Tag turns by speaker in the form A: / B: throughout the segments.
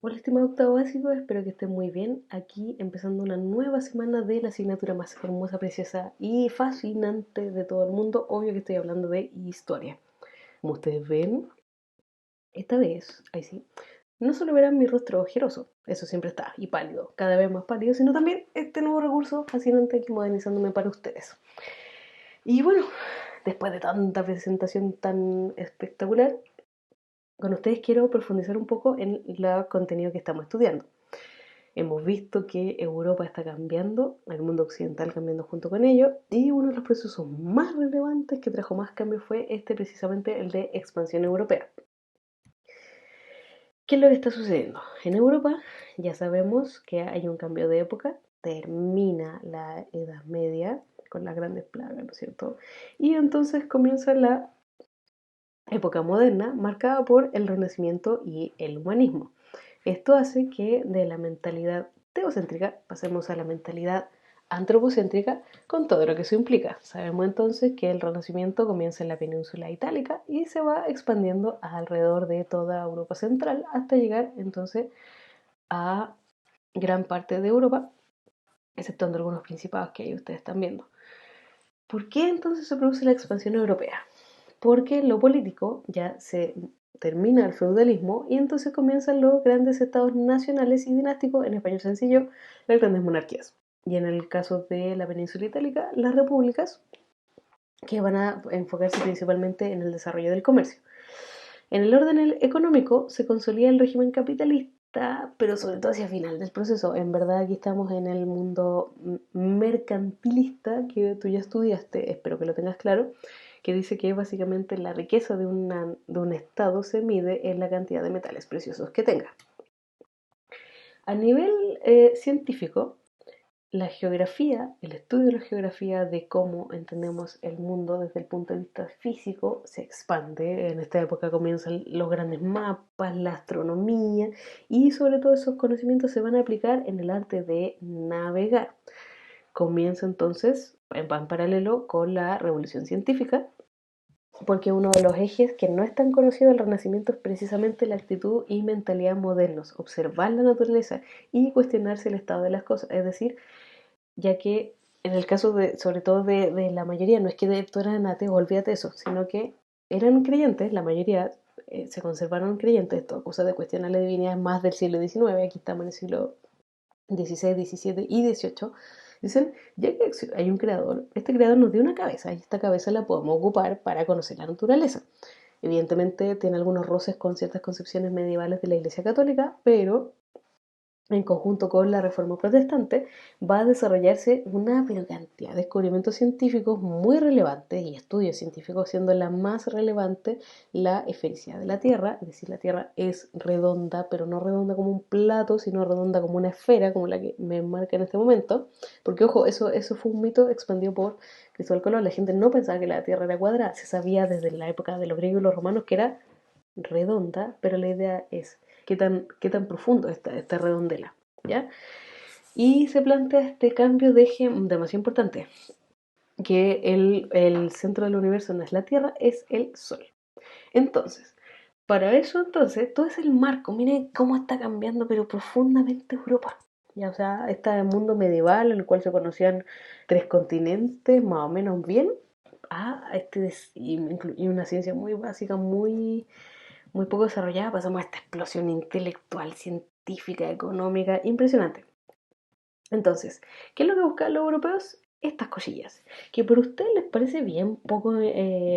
A: Hola, estimado octavo básico, espero que estén muy bien. Aquí empezando una nueva semana de la asignatura más hermosa, preciosa y fascinante de todo el mundo. Obvio que estoy hablando de historia. Como ustedes ven, esta vez, ahí sí, no solo verán mi rostro ojeroso, eso siempre está, y pálido, cada vez más pálido, sino también este nuevo recurso fascinante aquí modernizándome para ustedes. Y bueno, después de tanta presentación tan espectacular, con ustedes quiero profundizar un poco en el contenido que estamos estudiando. Hemos visto que Europa está cambiando, el mundo occidental cambiando junto con ello, y uno de los procesos más relevantes que trajo más cambios fue precisamente el de expansión europea. ¿Qué es lo que está sucediendo? En Europa ya sabemos que hay un cambio de época, termina la Edad Media con las grandes plagas, ¿no es cierto? Y entonces comienza la época moderna marcada por el Renacimiento y el humanismo. Esto hace que de la mentalidad teocéntrica pasemos a la mentalidad antropocéntrica con todo lo que eso implica. Sabemos entonces que el Renacimiento comienza en la península itálica y se va expandiendo alrededor de toda Europa central hasta llegar entonces a gran parte de Europa, exceptuando algunos principados que ahí ustedes están viendo. ¿Por qué entonces se produce la expansión europea? Porque lo político ya se termina el feudalismo y entonces comienzan los grandes estados nacionales y dinásticos, en español sencillo, las grandes monarquías. Y en el caso de la península itálica, las repúblicas, que van a enfocarse principalmente en el desarrollo del comercio. En el orden económico se consolida el régimen capitalista, pero sobre todo hacia el final del proceso. En verdad aquí estamos en el mundo mercantilista que tú ya estudiaste, espero que lo tengas claro, que dice que básicamente la riqueza de un estado se mide en la cantidad de metales preciosos que tenga. A nivel científico, la geografía, el estudio de la geografía de cómo entendemos el mundo desde el punto de vista físico se expande. En esta época comienzan los grandes mapas, la astronomía y sobre todo esos conocimientos se van a aplicar en el arte de navegar. Comienza entonces en paralelo con la revolución científica, porque uno de los ejes que no es tan conocido del Renacimiento es precisamente la actitud y mentalidad modernos, observar la naturaleza y cuestionarse el estado de las cosas, es decir, ya que en el caso de, sobre todo de la mayoría, no es que todos eran ateos, olvídate eso, sino que eran creyentes, la mayoría se conservaron creyentes, esto, cosa de cuestionar la divinidad más del siglo XIX, aquí estamos en el siglo XVI, XVII y XVIII, dicen, ya que hay un creador, este creador nos dio una cabeza y esta cabeza la podemos ocupar para conocer la naturaleza. Evidentemente tiene algunos roces con ciertas concepciones medievales de la Iglesia Católica, pero en conjunto con la Reforma Protestante, va a desarrollarse una pero cantidad de descubrimientos científicos muy relevantes y estudios científicos, siendo la más relevante la esfericidad de la Tierra, es decir, la Tierra es redonda, pero no redonda como un plato, sino redonda como una esfera, como la que me marca en este momento, porque ojo, eso fue un mito expandido por Cristóbal Colón, la gente no pensaba que la Tierra era cuadrada, se sabía desde la época de los griegos y los romanos que era redonda, pero la idea es qué tan profundo está esta redondela, ¿ya? Y se plantea este cambio de eje demasiado importante, que el centro del universo no es la Tierra, es el Sol. Entonces, para eso entonces, todo es el marco, miren cómo está cambiando, pero profundamente Europa. Ya, o sea, está el mundo medieval en el cual se conocían tres continentes, más o menos bien, y una ciencia muy básica, muy poco desarrollada, pasamos a esta explosión intelectual, científica, económica, impresionante. Entonces, ¿qué es lo que buscan los europeos? Estas cosillas, que por ustedes les parece bien poco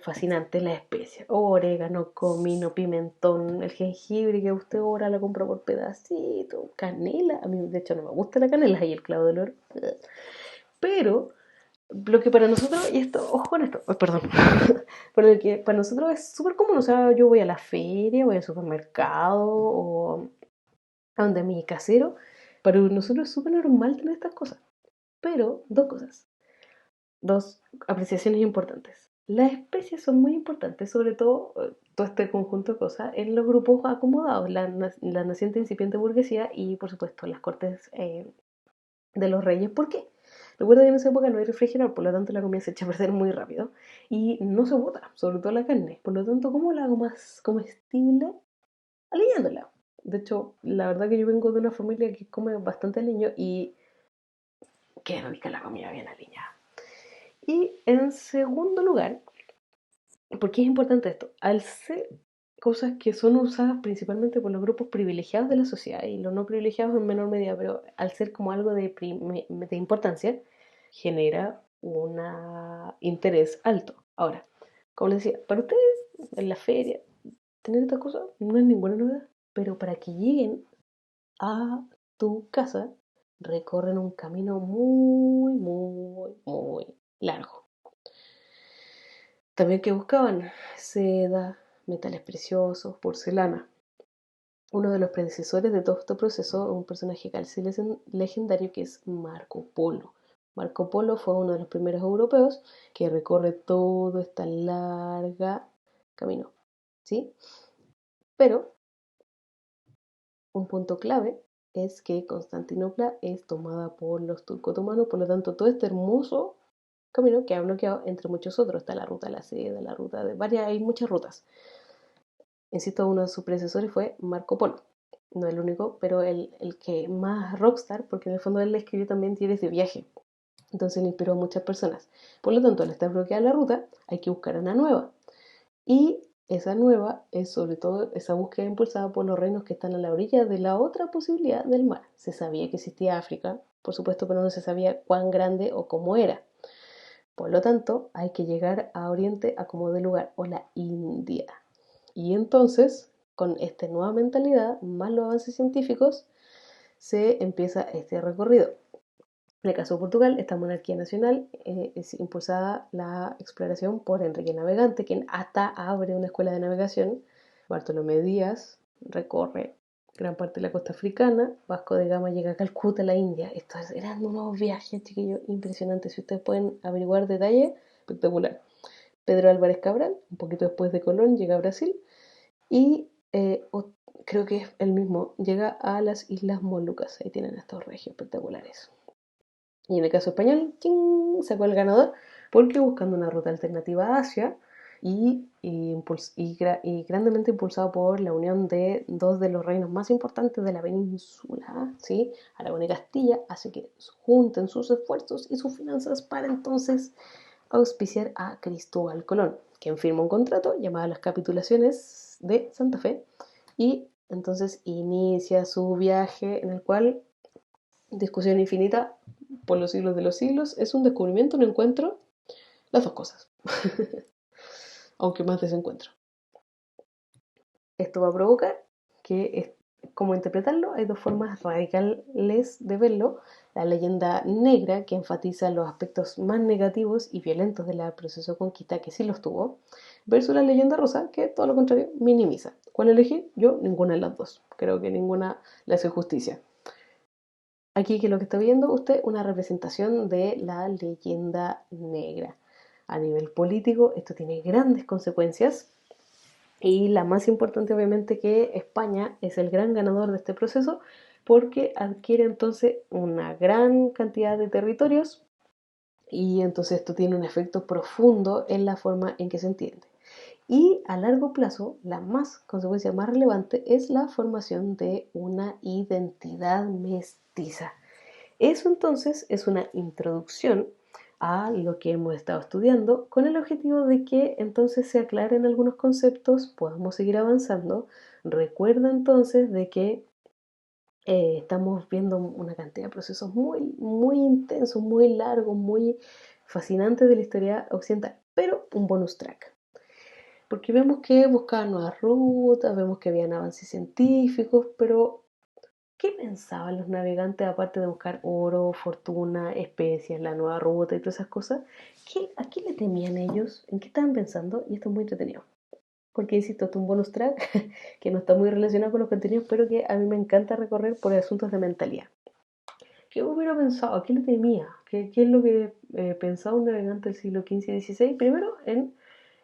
A: fascinante la especia, orégano, comino, pimentón, el jengibre que usted ahora la compra por pedacito, canela, a mí de hecho no me gusta la canela y el clavo de olor, pero lo que para nosotros, y esto, ojo con esto, perdón, pero lo que para nosotros es súper común, o sea, yo voy a la feria, voy al supermercado o a donde mi casero, para nosotros es súper normal tener estas cosas. Pero dos cosas, dos apreciaciones importantes. Las especies son muy importantes, sobre todo todo este conjunto de cosas, en los grupos acomodados, la naciente incipiente burguesía y por supuesto las cortes de los reyes. ¿Por qué? Recuerda que en esa época no hay refrigerador, por lo tanto la comida se echa a perder muy rápido y no se bota, sobre todo la carne. Por lo tanto, ¿cómo la hago más comestible? Aliñándola. De hecho, la verdad que yo vengo de una familia que come bastante aliño y qué rica la comida bien aliñada. Y en segundo lugar, ¿por qué es importante esto? Al ser cosas que son usadas principalmente por los grupos privilegiados de la sociedad y los no privilegiados en menor medida, pero al ser como algo de importancia, genera un interés alto. Ahora, como les decía, para ustedes en la feria, tener esta cosa no es ninguna novedad, pero para que lleguen a tu casa, recorren un camino muy, muy, muy largo. También que buscaban seda, metales preciosos, porcelana. Uno de los predecesores de todo este proceso es un personaje casi legendario que es Marco Polo. Marco Polo fue uno de los primeros europeos que recorre todo este larga camino, ¿sí? Pero un punto clave es que Constantinopla es tomada por los turcos otomanos, por lo tanto todo este hermoso camino que ha bloqueado entre muchos otros. Está la ruta de la seda, la ruta de varias, hay muchas rutas. Insisto, uno de sus predecesores fue Marco Polo. No el único, pero el que más rockstar, porque en el fondo él escribió también diarios de viaje. Entonces le inspiró a muchas personas. Por lo tanto, al estar bloqueada la ruta, hay que buscar una nueva. Y esa nueva es sobre todo esa búsqueda impulsada por los reinos que están a la orilla de la otra posibilidad del mar. Se sabía que existía África, por supuesto, pero no se sabía cuán grande o cómo era. Por lo tanto, hay que llegar a Oriente a como de lugar, o la India. Y entonces, con esta nueva mentalidad, más los avances científicos, se empieza este recorrido. En el caso de Portugal, esta monarquía nacional es impulsada la exploración por Enrique Navegante, quien hasta abre una escuela de navegación. Bartolomé Díaz recorre gran parte de la costa africana. Vasco de Gama llega a Calcuta, la India. Estos eran unos viajes, chiquillos, impresionantes. Si ustedes pueden averiguar detalles, espectacular. Pedro Álvarez Cabral, un poquito después de Colón, llega a Brasil y creo que es el mismo, llega a las Islas Molucas. Ahí tienen estos regios espectaculares. Y en el caso español, ¡ching!, sacó el ganador porque buscando una ruta alternativa a Asia y grandemente impulsado por la unión de dos de los reinos más importantes de la península, ¿sí? Aragón y Castilla, así que junten sus esfuerzos y sus finanzas para entonces auspiciar a Cristóbal Colón, quien firma un contrato llamado las Capitulaciones de Santa Fe y entonces inicia su viaje en el cual, discusión infinita por los siglos de los siglos, es un descubrimiento, un encuentro, las dos cosas, aunque más desencuentro. Esto va a provocar que, como interpretarlo, hay dos formas radicales de verlo. La leyenda negra, que enfatiza los aspectos más negativos y violentos del proceso de conquista, que sí los tuvo, versus la leyenda rosa, que todo lo contrario, minimiza. ¿Cuál elegir? Yo, ninguna de las dos. Creo que ninguna le hace justicia. Aquí, que lo que está viendo usted, una representación de la leyenda negra. A nivel político, esto tiene grandes consecuencias y la más importante, obviamente, que España es el gran ganador de este proceso porque adquiere entonces una gran cantidad de territorios y entonces esto tiene un efecto profundo en la forma en que se entiende. Y a largo plazo, la consecuencia más relevante es la formación de una identidad mestiza. Eso entonces es una introducción a lo que hemos estado estudiando con el objetivo de que entonces se aclaren algunos conceptos, podamos seguir avanzando. Recuerda entonces de que estamos viendo una cantidad de procesos muy, muy intensos, muy largos, muy fascinantes de la historia occidental, pero un bonus track. Porque vemos que buscaban nuevas rutas, vemos que habían avances científicos, pero ¿qué pensaban los navegantes aparte de buscar oro, fortuna, especias, la nueva ruta y todas esas cosas? ¿A qué le temían ellos? ¿En qué estaban pensando? Y esto es muy entretenido. Porque insisto, esto es un bonus track que no está muy relacionado con los contenidos, pero que a mí me encanta recorrer por asuntos de mentalidad. ¿Qué hubiera pensado? ¿A qué le temía? ¿Qué es lo que pensaba un navegante del siglo XV y XVI? Primero, en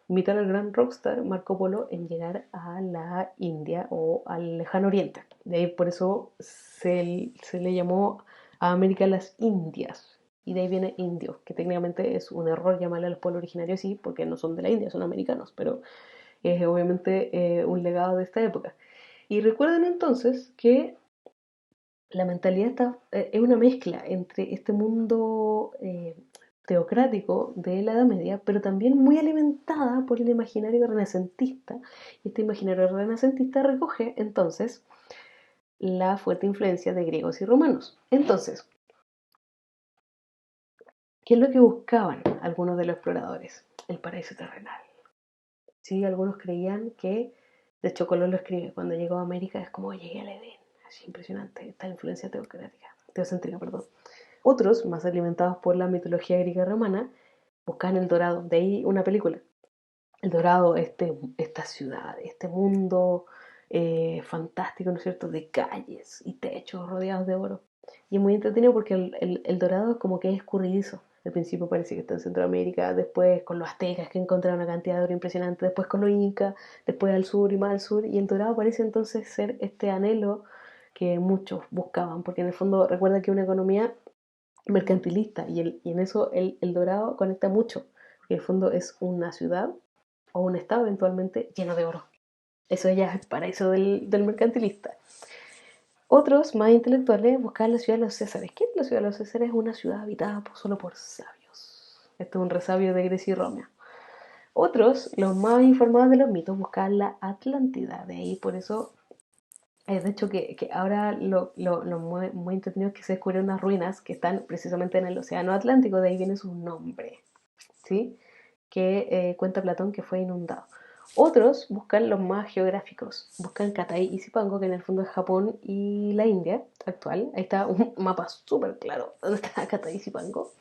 A: invitar al gran rockstar Marco Polo en llegar a la India o al lejano oriente. De ahí por eso se le llamó a América las Indias. Y de ahí viene indio, que técnicamente es un error llamarle a los pueblos originarios así, porque no son de la India, son americanos, pero es obviamente un legado de esta época. Y recuerden entonces que la mentalidad es una mezcla entre este mundo teocrático de la Edad Media, pero también muy alimentada por el imaginario renacentista. Y este imaginario renacentista recoge entonces la fuerte influencia de griegos y romanos. Entonces, ¿qué es lo que buscaban algunos de los exploradores? El paraíso terrenal. Sí, algunos creían que, de hecho Colón lo escribe, cuando llegó a América es como llegué al Edén. Así impresionante, esta influencia teocéntrica, perdón. Otros, más alimentados por la mitología griega y romana, buscaban el dorado. De ahí una película. El dorado, esta ciudad, este mundo fantástico, ¿no es cierto?, de calles y techos rodeados de oro. Y es muy entretenido porque el dorado como que es escurridizo. Al principio parece que está en Centroamérica, después con los aztecas que encontraron una cantidad de oro impresionante, después con los incas, después al sur y más al sur, y el dorado parece entonces ser este anhelo que muchos buscaban, porque en el fondo recuerda que una economía mercantilista y en eso el dorado conecta mucho, porque en el fondo es una ciudad o un estado eventualmente lleno de oro. Eso ya es el paraíso del mercantilista. Otros, más intelectuales, buscaban la ciudad de los Césares. ¿Qué es la ciudad de los Césares? Es una ciudad habitada solo por sabios. Esto es un resabio de Grecia y Roma. Otros, los más informados de los mitos, buscaban la Atlántida. De ahí, por eso, de hecho, que ahora lo muy entretenido es que se descubrieron unas ruinas que están precisamente en el Océano Atlántico. De ahí viene su nombre, ¿sí? Que cuenta Platón que fue inundado. Otros buscan los más geográficos, buscan Katai y Zipango, que en el fondo es Japón y la India actual. Ahí está un mapa súper claro donde está Katai y Zipango.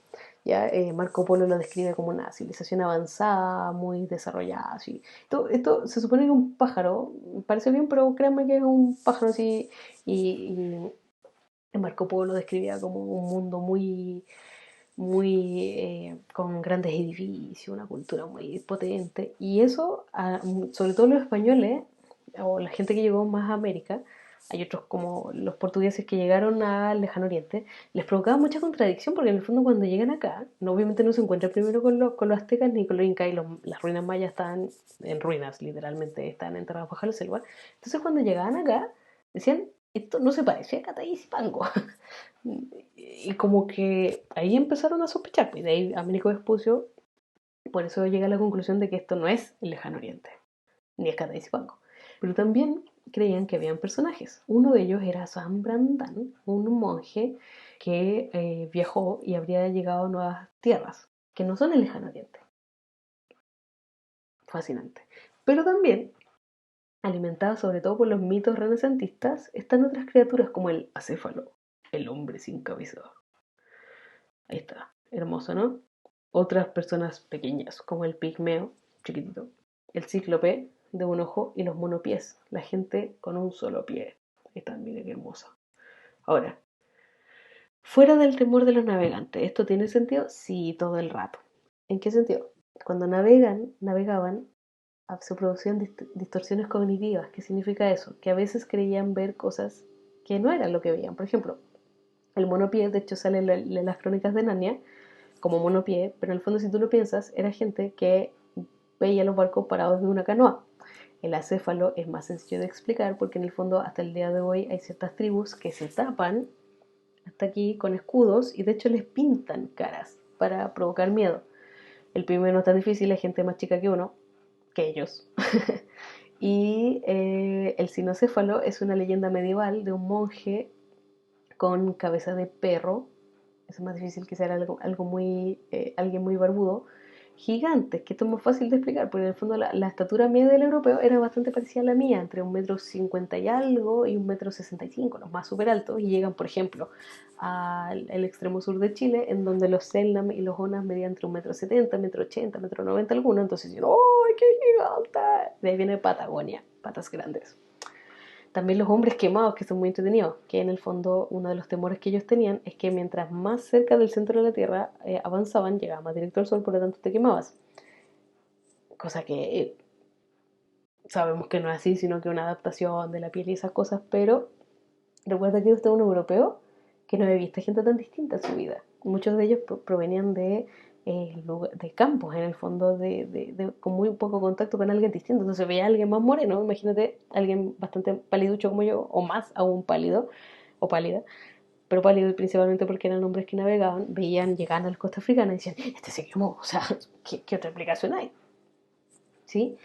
A: ¿Ya? Marco Polo lo describe como una civilización avanzada, muy desarrollada. Así. Esto se supone que es un pájaro, parece bien, pero créanme que es un pájaro así. Y Marco Polo lo describía como un mundo muy con grandes edificios, una cultura muy potente. Y eso, sobre todo los españoles, o la gente que llegó más a América, hay otros como los portugueses que llegaron al Lejano Oriente, les provocaba mucha contradicción porque en el fondo cuando llegan acá, no, obviamente no se encuentran primero con los aztecas ni con los incas y las ruinas mayas estaban en ruinas, literalmente estaban enterradas bajo la selva. Entonces cuando llegaban acá, decían, esto no se parece a Catayisipango. Y como que ahí empezaron a sospechar, y de ahí Américo Vespucio, por eso llega a la conclusión de que esto no es el Lejano Oriente, ni es Cataysipango. Pero también creían que habían personajes. Uno de ellos era San Brandan, un monje que viajó y habría llegado a nuevas tierras, que no son el Lejano Oriente. Fascinante. Pero también, alimentados sobre todo por los mitos renacentistas, están otras criaturas como el acéfalo, el hombre sin cabeza. Ahí está, hermoso, ¿no? Otras personas pequeñas, como el pigmeo, chiquitito, el cíclope de un ojo y los monopies, la gente con un solo pie. Ahí está, miren qué hermoso. Ahora, fuera del temor de los navegantes, ¿esto tiene sentido? Sí, todo el rato. ¿En qué sentido? Cuando navegaban, se producían distorsiones cognitivas. ¿Qué significa eso? Que a veces creían ver cosas que no eran lo que veían. Por ejemplo, el monopié, de hecho, sale en las crónicas de Narnia, como monopié, pero en el fondo si tú lo piensas, era gente que veía los barcos parados de una canoa. El acéfalo es más sencillo de explicar porque en el fondo hasta el día de hoy hay ciertas tribus que se tapan hasta aquí con escudos y de hecho les pintan caras para provocar miedo. El primero no es tan difícil, hay gente más chica que uno, que ellos. Y el cinocéfalo es una leyenda medieval de un monje con cabeza de perro, es más difícil que sea algo muy, alguien muy barbudo, gigantes, que esto es más fácil de explicar, porque en el fondo la estatura media del europeo era bastante parecida a la mía, entre 1,50 m y algo y 1,65 m, los más súper altos, y llegan, por ejemplo, al extremo sur de Chile, en donde los Selknam y los Onas medían entre 1,70 m, 1,80 m, 1,90 m algunos, entonces dicen, ¡oh, qué gigante! De ahí viene Patagonia, patas grandes. También los hombres quemados, que son muy entretenidos, que en el fondo uno de los temores que ellos tenían es que mientras más cerca del centro de la Tierra avanzaban, llegaba más directo al Sol, por lo tanto te quemabas. Cosa que sabemos que no es así, sino que es una adaptación de la piel y esas cosas, pero recuerda que usted es un europeo que no había visto gente tan distinta en su vida. Muchos de ellos provenían de de campos, en el fondo, con muy poco contacto con alguien distinto. Entonces veía a alguien más moreno, imagínate, alguien bastante paliducho como yo, o más aún pálido, o pálida, pero pálido principalmente porque eran hombres que navegaban, veían, llegaban a las costas africanas y decían, este se quemó, o sea, ¿qué otra explicación hay? ¿Sí?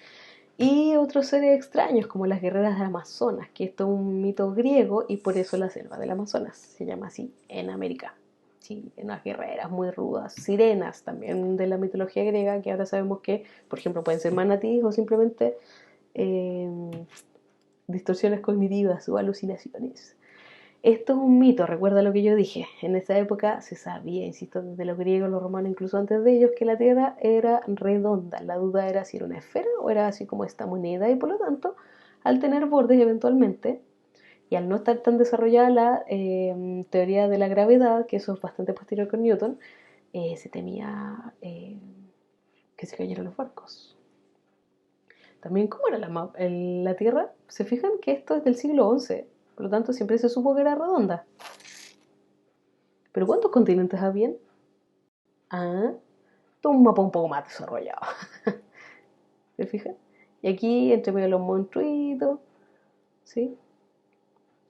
A: Y otros seres extraños como las guerreras del Amazonas, que esto es un mito griego y por eso la selva del Amazonas se llama así en América. Sí, unas guerreras muy rudas, sirenas también de la mitología griega, que ahora sabemos que, por ejemplo, pueden ser manatíes o simplemente eh, distorsiones cognitivas o alucinaciones. Esto es un mito, recuerda lo que yo dije. En esa época se sabía, insisto, desde los griegos, los romanos, incluso antes de ellos, que la Tierra era redonda. La duda era si era una esfera o era así como esta moneda y por lo tanto, al tener bordes eventualmente y al no estar tan desarrollada la teoría de la gravedad, que eso es bastante posterior con Newton, se temía que se cayeran los barcos. También, ¿cómo era la Tierra? ¿Se fijan que esto es del siglo XI? Por lo tanto, siempre se supo que era redonda. ¿Pero cuántos continentes habían? Ah, un mapa un poco más desarrollado. ¿Se fijan? Y aquí, entre medio de los monstruitos, ¿sí?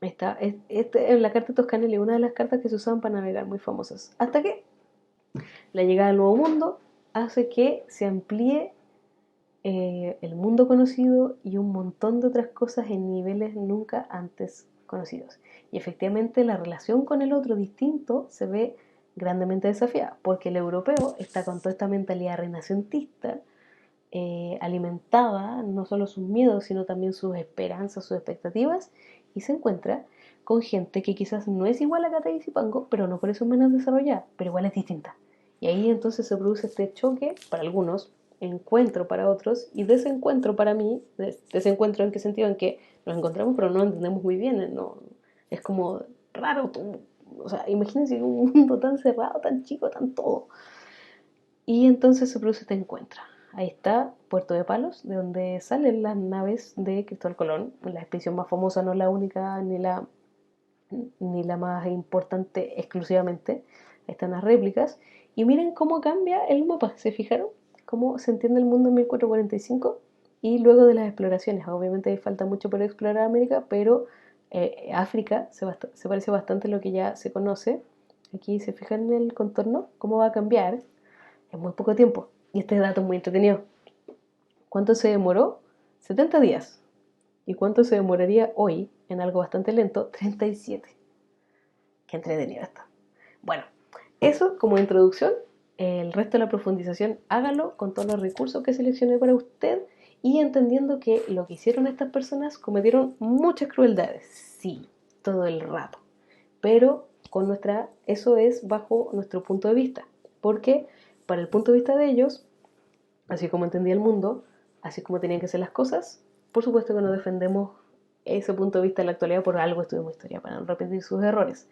A: Está, en la carta de Toscanelli, una de las cartas que se usaban para navegar, muy famosas. Hasta que la llegada al Nuevo Mundo hace que se amplíe el mundo conocido y un montón de otras cosas en niveles nunca antes conocidos. Y efectivamente la relación con el otro distinto se ve grandemente desafiada, porque el europeo está con toda esta mentalidad renacentista, alimentada no solo sus miedos, sino también sus esperanzas, sus expectativas, y se encuentra con gente que quizás no es igual a Cata y Zipango, pero no por eso es menos desarrollada, pero igual es distinta. Y ahí entonces se produce este choque para algunos, encuentro para otros, y desencuentro para mí, desencuentro en qué sentido, en que nos encontramos pero no entendemos muy bien, no, es como raro, o sea, imagínense un mundo tan cerrado, tan chico, tan todo. Y entonces se produce este encuentro. Ahí está Puerto de Palos, de donde salen las naves de Cristóbal Colón, la expedición más famosa, no la única ni la más importante exclusivamente. Ahí están las réplicas. Y miren cómo cambia el mapa, ¿se fijaron? Cómo se entiende el mundo en 1445 y luego de las exploraciones. Obviamente falta mucho por explorar América, pero África se parece bastante a lo que ya se conoce. Aquí se fijan en el contorno, cómo va a cambiar en muy poco tiempo. Y este dato es muy entretenido. ¿Cuánto se demoró? 70 días. ¿Y cuánto se demoraría hoy en algo bastante lento? 37. Qué entretenido está. Bueno, eso como introducción. El resto de la profundización hágalo con todos los recursos que seleccioné para usted y entendiendo que lo que hicieron estas personas cometieron muchas crueldades. Sí, todo el rato. Pero eso es bajo nuestro punto de vista. Porque para el punto de vista de ellos, así como entendía el mundo, así como tenían que ser las cosas, por supuesto que no defendemos ese punto de vista en la actualidad, por algo estudiamos historia, para no repetir sus errores.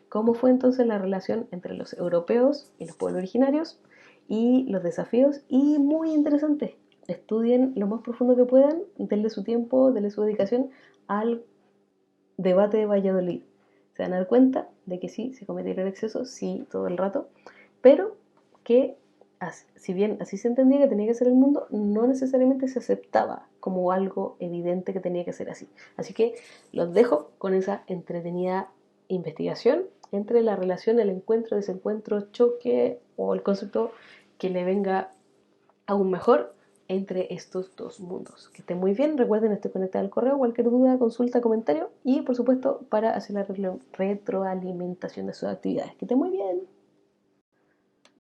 A: ¿Cómo fue entonces la relación entre los europeos y los pueblos originarios y los desafíos? Y muy interesante, estudien lo más profundo que puedan, denle su tiempo, denle su dedicación al debate de Valladolid. Se van a dar cuenta de que sí, se cometieron excesos, sí, todo el rato, pero que si bien así se entendía que tenía que ser el mundo, no necesariamente se aceptaba como algo evidente que tenía que ser así. Así que los dejo con esa entretenida investigación entre la relación, el encuentro, desencuentro, choque o el concepto que le venga aún mejor entre estos dos mundos. Que estén muy bien, recuerden, estoy conectada al correo, cualquier duda, consulta, comentario y por supuesto para hacer la retroalimentación de sus actividades. Que estén muy bien.